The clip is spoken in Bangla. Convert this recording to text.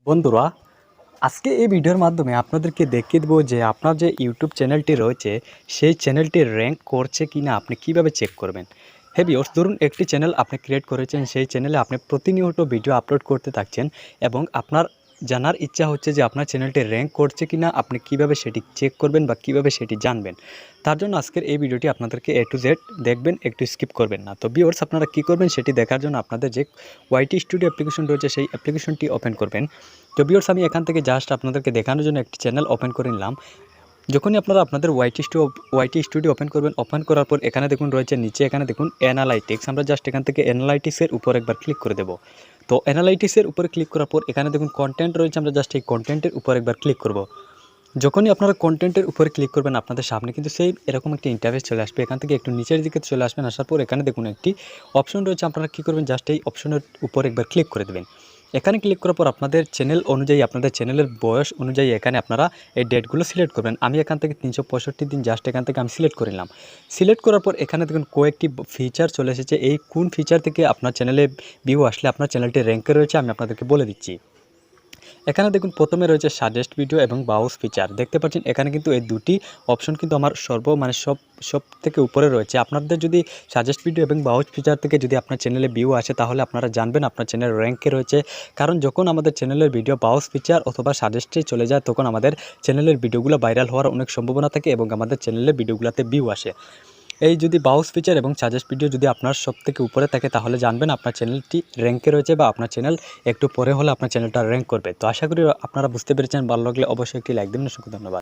বন্ধুরা, আজকে এই ভিডিওর মাধ্যমে আপনাদেরকে দেখিয়ে দেবো যে আপনার যে ইউটিউব চ্যানেলটি রয়েছে সেই চ্যানেলটি র্যাঙ্ক করছে কিনা আপনি কিভাবে চেক করবেন। হ্যাঁ ভিউয়ার্স, ধরুন একটি চ্যানেল আপনি ক্রিয়েট করেছেন, সেই চ্যানেলে আপনি প্রতিনিয়ত ভিডিও আপলোড করতে থাকছেন এবং আপনার জানার ইচ্ছা হচ্ছে যে আপনার চ্যানেলটি র্যাঙ্ক করছে কিনা আপনি কিভাবে সেটি চেক করবেন বা কিভাবে সেটি জানবেন। তার জন্য আজকের এই ভিডিওটি আপনাদেরকে A to Z দেখবেন, একটু স্কিপ করবেন না। তো ভিউয়ার্স, আপনারা কী করবেন সেটি দেখার জন্য আপনাদের যে ওয়াইটি স্টুডিও অ্যাপ্লিকেশন রয়েছে সেই অ্যাপ্লিকেশনটি ওপেন করবেন। তো ভিউয়ার্স, আমি এখান থেকে জাস্ট আপনাদেরকে দেখানোর জন্য একটি চ্যানেল ওপেন করে নিলাম। যখনই আপনারা আপনাদের ওয়াইটি স্টুডিও ওপেন করবেন, ওপেন করার পর এখানে দেখুন রয়েছে নিচে, এখানে দেখুন অ্যানালাইটিক্স। আমরা জাস্ট এখান থেকে অ্যানালাইটিক্সের উপর একবার ক্লিক করে দেব। তো অ্যানালাইটিক্সের উপরে ক্লিক করার পর এখানে দেখুন কন্টেন্ট রয়েছে, আমরা জাস্ট এই কন্টেন্টের উপর একবার ক্লিক করব। যখনই আপনারা কন্টেন্টের উপরে ক্লিক করবেন আপনাদের সামনে কিন্তু সেই এরকম একটি ইন্টারফেস চলে আসবে। এখান থেকে একটু নিচের দিকে চলে আসবেন, আসার পর এখানে দেখুন একটি অপশন রয়েছে, আপনারা কী করবেন জাস্ট এই অপশনের উপর একবার ক্লিক করে দেবেন। এখানে ক্লিক করার পর আপনাদের চ্যানেল অনুযায়ী, আপনাদের চ্যানেলের বয়স অনুযায়ী এখানে আপনারা এই ডেটগুলো সিলেক্ট করবেন। আমি এখান থেকে 365 দিন জাস্ট এখান থেকে আমি সিলেক্ট করে নিলাম। সিলেক্ট করার পর এখানে দেখুন কয়েকটি ফিচার চলে এসেছে। এই কোন ফিচার থেকে আপনার চ্যানেলে ভিউ আসলে আপনার চ্যানেলটি র্যাঙ্কে রয়েছে আমি আপনাদেরকে বলে দিচ্ছি। এখানে দেখুন প্রথমে রয়েছে সাজেস্ট ভিডিও এবং ব্রাউজ ফিচার। দেখতে পাচ্ছেন এখানে কিন্তু এই দুটি অপশন কিন্তু আমার সব থেকে উপরে রয়েছে। আপনাদের যদি সাজেস্ট ভিডিও এবং ব্রাউজ ফিচার থেকে যদি আপনার চ্যানেলে ভিউ আসে তাহলে আপনারা জানবেন আপনার চ্যানেল র্যাঙ্কে রয়েছে। কারণ যখন আমাদের চ্যানেলের ভিডিও ব্রাউজ ফিচার অথবা সাজেস্টে চলে যায় তখন আমাদের চ্যানেলের ভিডিওগুলো ভাইরাল হওয়ার অনেক সম্ভাবনা থাকে এবং আমাদের চ্যানেলের ভিডিওগুলোতে ভিউ আসে। এই যদি ব্রাউজ ফিচার এবং সাজেস্ট ভিডিও যদি আপনার সবথেকে উপরে থাকে তাহলে জানবেন আপনার চ্যানেলটি র্যাঙ্কে রয়েছে বা আপনার চ্যানেল একটু পরে হলে আপনার চ্যানেলটা র্যাঙ্ক করবে। তো আশা করি আপনারা বুঝতে পেরেছেন। ভালো লাগলে অবশ্যই একটি লাইক দিন। অসংখ্য ধন্যবাদ।